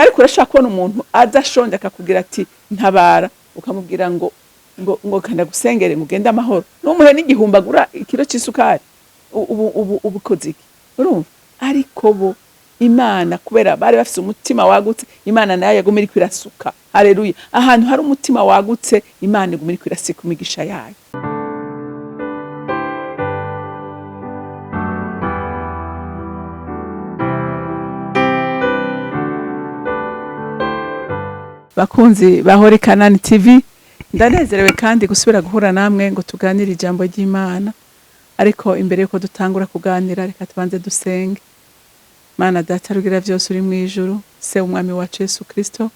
ariko urashaka kubona umuntu adashonje akakubwira ati ntabara, ukamubwira ngo kanda gusengere mugende amahoro, n'umuhe n'igihumbagura ikiro cy'isukari, ubu koziki urumva. Ariko bo Imana kubera bari bafite umutima wagutse, Imana nayo yaguma iri kwirasuka. Haleluya. Ahantu hari umutima wagutse, Imana iguma iri kwirasika imigisha yayo. Bakunzi bahori Kanani TV, ndanezerewe kandi gusubira guhura namwe ngo tuganire ijambo ry'Imana. Ariko imbere yuko dutangura kuganira, reka tubanze dusenge. Mana data rugira byose uri mu ijuru, se umwami wacu Yesu Kristo,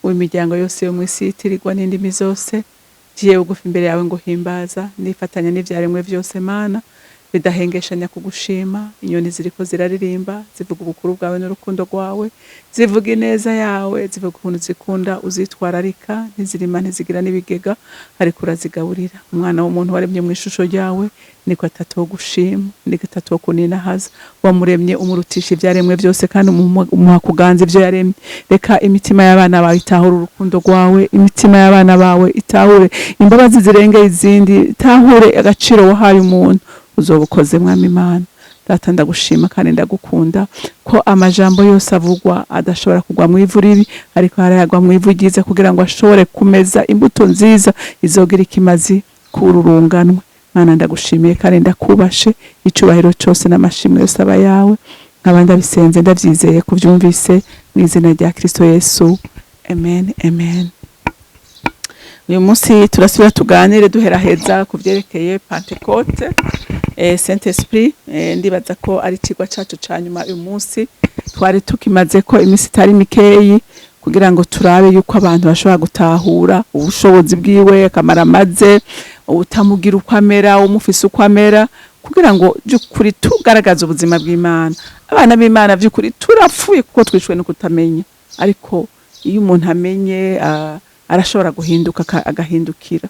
w'imiryango yose yo mu isi itirirwa n'indimi zose, giye bugufi imbere yawe ngo himbaza, nifatanya n'ivyaremwe byose Mana, bidahengeshanya kugushima. Inyoni ziriko ziraririmba zivuga ubukuru bwawe n'urukundo rwawe, zivuga ineza yawe, zivuga ukuntu zikunda uzitwararika, ntizirima ntizigira n'ibigega, ariko urazigaburira. Umwana w'umuntu waremye mu ishusho ryawe, niko atatu gushima, niko atatu kuninahaza. Wamuremye umurutisha ivyaremwe byose kandi umuha kuganza ivyo yaremye. Reka imitima y'abana bawe itahure urukundo rwawe, imitima y'abana bawe itahure imbabazi zirengeye izindi, itahure agaciro wahaye umuntu. Uzobukoze mwami Imana. Data ndagushima kandi ndagukunda ko amajambo yose avugwa adashobora kugwa mu ivu ribi, ariko harayagwa mu ivu ryiza kugira ngo ashobore kumeza imbuto nziza izogira ikimazi kururunganwe. Mana ndagushimiye kandi ndakubashe, icubahiro cyose n'amashimwe yose aba yawe. Nkaba ndabisenze ndavyizeye kuvyumvise mu izina rya Kristo Yesu. Amen, amen. Uyu munsi turasubira tuganire duheraheza ku vyerekeye Pentecote, Saint Esprit. Ndibaza ko ari cigwa cacu canyuma uyu munsi. Twari tukimaze ko imisi itari mikeyi kugira ngo turabe yuko abantu bashobora gutahura ubushobozi bwiwe, akamara amaze, utamugira uko amera, umufise uko amera, kugira ngo by'ukuri tugaragaze ubuzima bw'Imana. Abana b'Imana by'ukuri turapfuye kuko twishwe no kutamenya, ariko iyo umuntu amenye arashobora guhinduka agahindukira.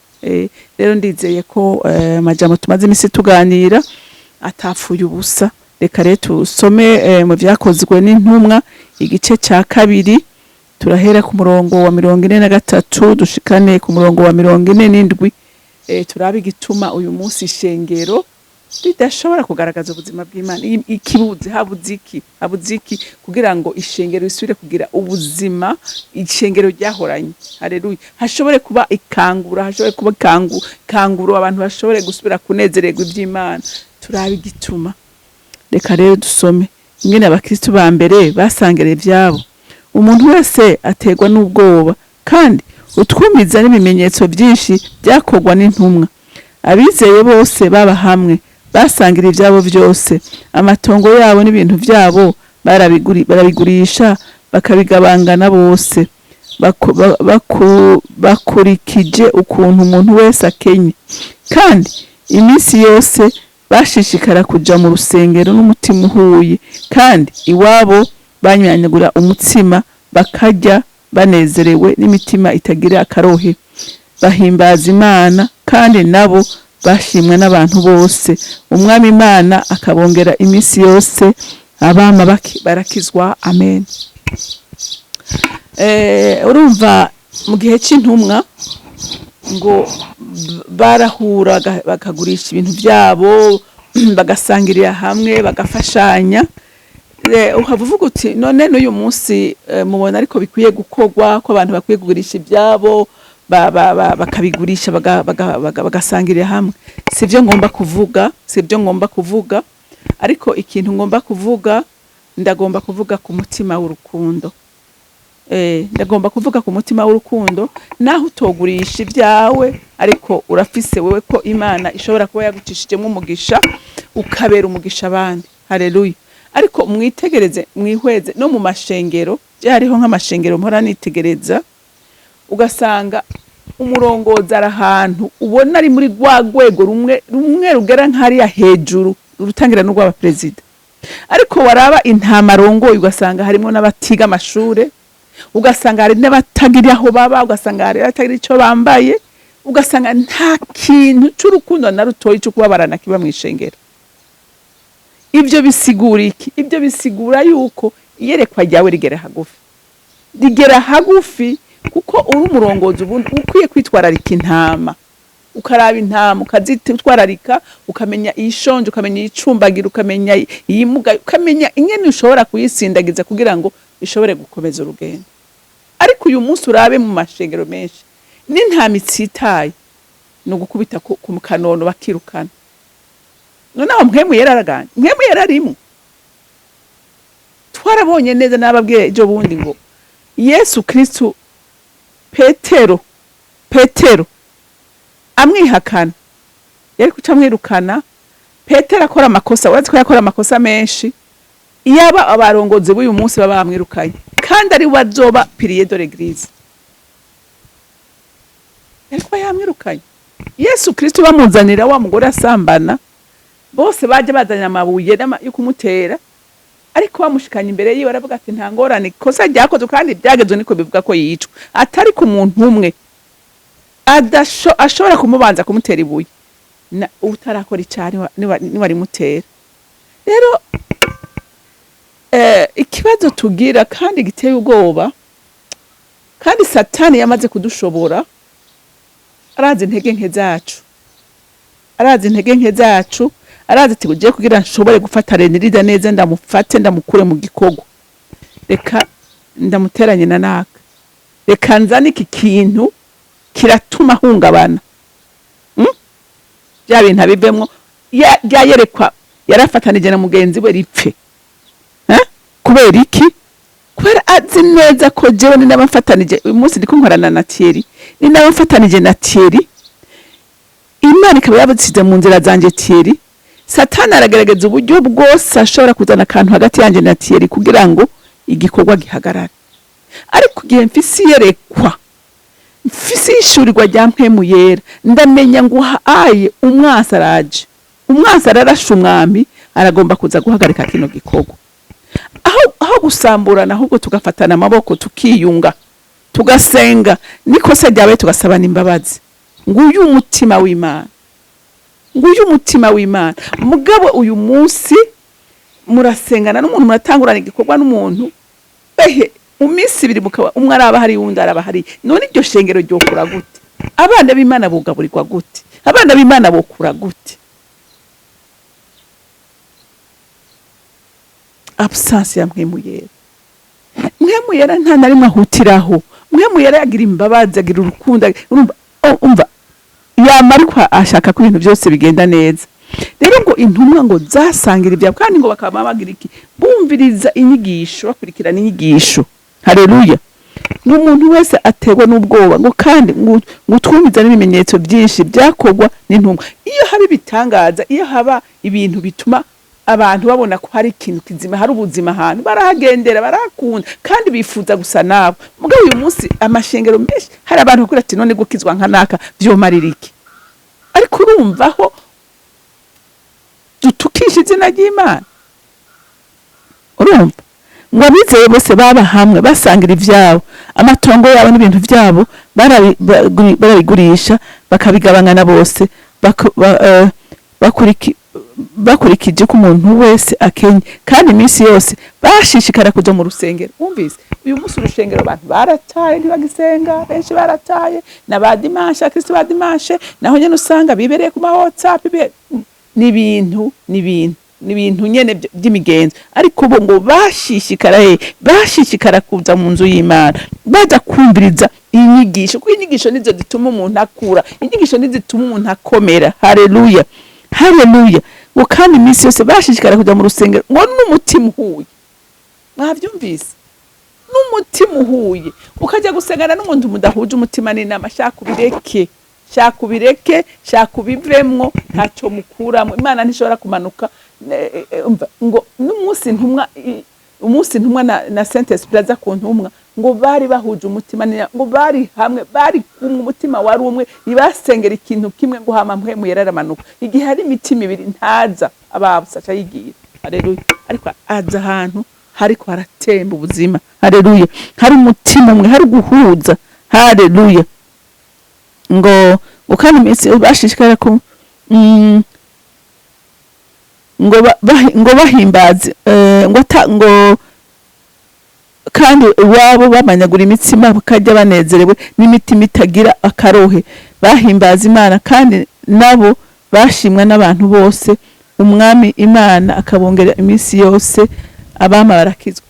Rero ndizeye ko amajambo tumaze imisi tuganira atapfuye ubusa. Reka rero tusome mu vyakozwe n'intumwa igice cya 2, turahera ku murongo wa 43 dushikane ku murongo wa 47. Turabe igituma uyu munsi ishengero ridashobora kugaragaza ubuzima bw'Imana. Ikibuze habuziki kugira ngo ishengero isubire kugira ubuzima ishengero ryahoranye. Haleluya. Hashobore kuba ikangura, hashobore kuba kanguro, abantu bashobore gusubira kunezererwa iby'Imana. Turabe igituma. Reka rero dusome ingene abakristo ba mbere basangere vyabo. Umuntu wese ategwa n'ubwoba, kandi utwumiza n'ibimenyetso byinshi byakogwa n'intumwa. Abizeye bose baba hamwe basangira ivyabo byose, amatongo yabo n'ibintu vyabo barabigurisha bakabigabangana bose, bakurikije ukuntu umuntu wese akenye. Kandi iminsi yose bashishikara kuja mu rusengero n'umutima uhuye, kandi iwabo banyanyagura umutsima bakarya banezerewe n'imitima itagira akarohe, bahimbaza Imana, kandi nabo bashimwe n'abantu bose. Umwami Imana akabongera iminsi yose, abama barakizwa. Amen. Urumva mu gihe cy'intumwa ngo barahura bakagurisha ibintu byabo, bagasangirira hamwe, bagafashanya. Uhavuga uti none n'uyu munsi mubona ariko bikwiye gukogwa ko abantu bakwiye kugurisha ibyabo bakabigurisha bagasangirira hamwe. Sivyo ngomba kuvuga, ariko ikintu ngomba kuvuga, ndagomba kuvuga ku mutima w'urukundo. Ndagomba kuvuga ku mutima w'urukundo, naho utogurisha ibyawe, ariko urafise wewe ko Imana ishobora kuba yagucishijemo umugisha, ukabera umugisha abandi. Haleluya. Ariko mwitegereze, mwihweze no mu mashengero, hariho nk'amashengero mpora nitegereza, ugasanga umurongoza arahantu ubona ari muri rwagwego rumwe rugera nk'ariya hejuru rutangira n'urwa president. Ariko waraba intama rongoye ugasanga harimo n'abatiga amashure, ugasanga hari n'abatagira aho baba, ugasanga hari abatagira ico bambaye, ugasanga nta kintu cy'urukundo na rutoyi cyo kubabarana kiba mu ishengero. Ibyo bisigura iki? Ibyo bisigura yuko iyerekwa ryawe rigera hagufi. rigera hagufi kuko uri umurongozi ubundi ukwiye kwitwararika intama ukaraba intama ukazitwararika ukamenya ishonje ukamenya icumbagira ukamenya iyimuga ukamenya ingene ushobora kuyisindagiza kugira ngo ishobore gukomeza urugendo. Ariko uyu munsi urabe mu mashengero menshi n'intama itsitaye no gukubita ku kanono bakirukana. Noneho Mpwemu yera araganje, Mpwemu yera arimo. Twarabonye neza n'ababwiye ejo bundi ngo Yesu Kristo Petero amwihakana yari kucamwirukana. Petero akora amakosa, wazi ko yakora amakosa menshi. Iyaba abarongozi b'uyu munsi baba bamwirukanye kandi ari wazoba pilier de l'église, ariko yamwirukanye. Yesu Kristo bamuzanira wa mugore asambana, bose baje bazanya amabuye yo kumutera, ariko bamushikanye imbere yiwe aravuga ati nta ngorane, kosa ryakoze kandi byagezwe niko bivuga ko yicwa, atari ku muntu umwe ashobora kumubanza kumutera ibuye na utarakora icari niwari mutera. Rero ikibazo tugira kandi giteye ubwoba, kandi Satani yamaze kudushobora, arazi intege nke zacu, arazi ati ugiye kugira nshobore gufata Renirida neza ndamufate ndamukure mu gikogo, reka ndamuteranye na naka, reka nzane iki kintu kiratuma hungabana. Bya bintu abivemwo yerekwa yarafatanije na mugenzi we ripfe. Kubera iki? Kubera azi neza ko jewe ni nabafatanije uyu munsi ndiko nkorana na Thierry, ni nabafatanije na Thierry, Imana ikaba yabutsize mu nzira zanje Thierry. Satani aragerageza uburyo bwose ashobora kuzana akantu hagati yanje na Thierry kugira ngo igikorwa gihagarare. Ariko gihe mfisi yerekwa, mfisi ishurirwa rya Mpwemu yera, ndamenya ngo aye umwasa araje, umwasa ararasha umwami, aragomba kuza guhagarika kino gikorwa. Aho gusamburana ahubwo tugafatana amaboko tukiyunga tugasenga, niko se ryabaye tugasabana imbabazi. Nguyu umutima w'Imana, mugabo uyu munsi murasengana n'umuntu, muratangurana igikorwa n'umuntu, mu minsi ibiri mukaba umwe araba hari uwundi araba hari. None iryo shengero ryokura gute? Abana b'Imana bugaburirwa gute? Abana b'Imana bokura gute? Absence ya Mpwemu yera. Mpwemu yera nta nari mahutiraho. Mpwemu yera yagira imbabazi, agira urukundo, umva yamarikwa ashaka ko ibintu byose bigenda neza. Rero ngo intumwa ngo zasangira ibya kandi ngo bakaba bagira iki? Bumviriza inyigisho, bakurikirana inyigisho. Haleluya. N'umuntu wese ategwa n'ubwoba ngo kandi ngo twumviza n'ibimenyetso byinshi byakogwa n'intumwa. Iyo hari bitangaza, iyo haba ibintu bituma abantu babona ko hari ikintu kizima, hari ubuzima ahantu, barahagendera, barakunda kandi bifuza gusa nabo. Mugabo uyu munsi amashengero menshi hari abantu bakora ati none gukizwa nka naka byomarira iki? Ariko urumvaho dutukisha izina ry'Imana. Urumva ngo abizeye bose baba hamwe basangira ivyabo, amatongo yabo n'ibintu byabo barabigurisha bakabigabana na bose, bakurikije ko umuntu wese akenye, kandi iminsi yose bashishikara kuja mu rusengero. Umvise uyu munsi urusengero abantu barataye ntibagisenga, benshi barataye, na ba dimanche Kristo ba dimanche naho nyene usanga bibereye ku ma WhatsApp, n'ibintu nyene by'imigenzo. Ariko bo ngo bashishikara kuza mu nzu y'Imana, baza kumviriza inyigisho, kuko inyigisho nizo zituma umuntu akura, inyigisho nizo zituma umuntu akomera. Haleluya. Ngo kandi iminsi yose bashishikara kuja mu rusengero ngo n'umutima uhuye. Mwavyumvise? N'umutima uhuye. Ukaja gusengana n'umuntu mudahuje umutima n'inama, shaka ubireke, shaka ubivemwo, ntacyo mukuramo. Imana ntishobora kumanuka ngo n'umunsi ntumwa na Saint Esprit za ku ntumwa ngo bari bahuje umutima, ngo bari hamwe, bari kumwe, umutima wari umwe, ibasengera ikintu kimwe, ngo hama Mpwemu yera aramanuka. Igihe hari imitima ibiri ntaza ababusaca yigira. Haleluya. Ariko aza ahantu hariko haratemba ubuzima. Haleluya. Hari umutima umwe, hari guhuza. Haleluya. Ngo ukandi iminsi bashishikara ko ngo bahimbaze ngo kandi iwabo bamanyagura imitsima bakajya banezerewe n'imitima itagira akarohe, bahimbaza Imana kandi nabo bashimwa n'abantu bose, umwami Imana akabongera iminsi yose, abama barakizwa.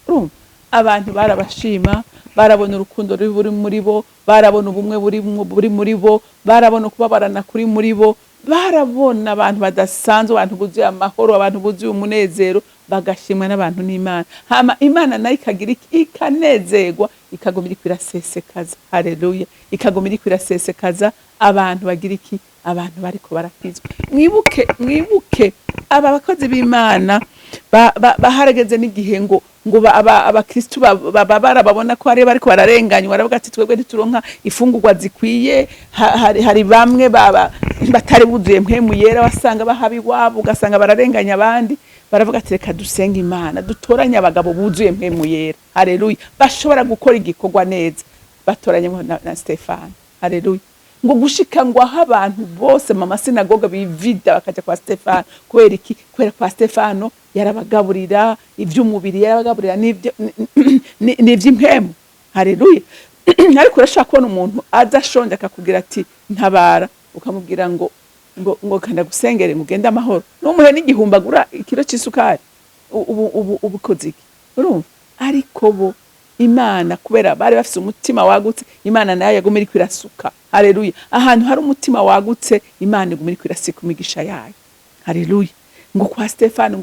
Abantu barabashima, barabona urukundo ruri muri bo, barabona ubumwe buri muri bo, barabona kubabarana kuri muri bo, barabona abantu badasanzwe, abantu buzuye amahoro, abantu buzuye umunezero, bagashimwa n'abantu n'Imana. Hama Imana nayo ikagira ikanezerwa, ikagumira kwirasesekaza. Haleluya. Ikagumira kwirasesekaza abantu bagira iki, abantu bariko barakizwa. Mwibuke aba bakozi b'Imana baharageze n'igihe ngo abakristu barababona ko ari bariko bararenganywa, baravuga ati twebwe ntituronka ifungurwa zikwiye. Hari bamwe batari buzuye Mpwemu Yera, wasanga bahabi wabo, ugasanga bararenganya abandi. Baravuga ati reka dusenga Imana, dutoranye abagabo buzuye Mpwemu Yera. Haleluya. Bashobora gukora igikorwa neza. Batoranyemo na Stefano. Haleluya. Ngo gushika ngo aho abantu bose mu masinagoga bivida bakaja kwa Stefano. Kubera iki? Kubera kwa Stefano yarabagaburira ivy'umubiri, yarabagaburira n'ivy'impwemu. Haleluya. Ariko urashaka kubona umuntu adashonje akakubwira ati ntabara, ukamubwira ngo kanda gusengere mugende amahoro, n'umuhe n'igihumbagura ikiro c'isukari, ubu koziki. Urumva? Ariko bo Imana kubera bari bafise umutima wagutse, Imana nayo yagumira kwirasuka. Haleluya. Ahantu hari umutima wagutse, Imana igumira kwirasika imigisha yayo. Haleluya. Ngo kwa Stefano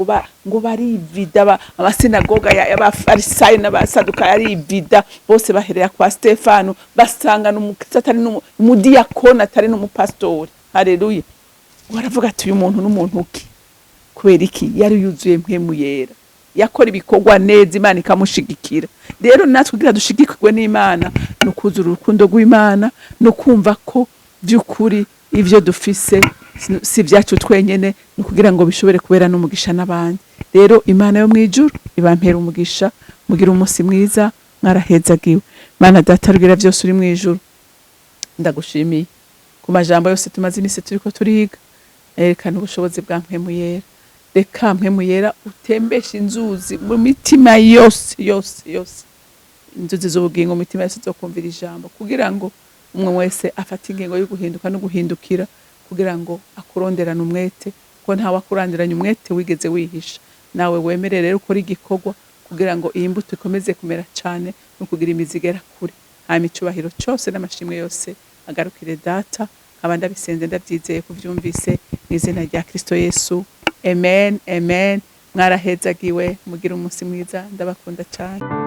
ngo barivida amasinagoga y'abafarisayo n'abasaduka yarivida, bose baherera kwa Stefano basanga n'umukristo atari n'umudiyakoni atari n'umupastori. Haleluya. Baravuga ati uyu muntu n'umuntu ki? Kubera iki? Yari yuzuye Mpwemu Yera, yakora ibikorwa neza, Imana ikamushigikira. Rero natwe kugira dushigikirwe n'Imana, no kuzura urukundo rw'Imana, no kumva ko by'ukuri ivyo dufise si byacu twenyene, no kugira ngo bishobore kubera n'umugisha n'abandi. Rero Imana yo mwijuru ibampera umugisha, mugira umunsi mwiza, mwarahezagiwe. Mana Data rugira byose uri mwijuru, ndagushimiye ku majambo yose tumaze iminsi turiko turiga. Erekana ubushobozi bwa Mpwemu Yera. Reka Mpwemu Yera utembesha inzuzi mu mitima yose, inzuzi z'ubugingo mu mitima yose zo kumvira ijambo, kugira ngo umwe wese afate ingingo yo guhinduka no guhindukira, kugira ngo akuronderane umwete, ko ntawe akurandiranye umwete wigeze wihisha. Nawe wemere rero ukora igikorwa kugira ngo iyi mbuto ikomeze kumera cyane no kugira imizigera kure. Hama icubahiro cyose n'amashimwe yose agarukire Data, abandi abisenze ndabyizeye kuvyumvise mu izina rya Kristo Yesu. Amen, amen. Mwarahezagiwe, mugira umunsi mwiza, ndabakunda cyane.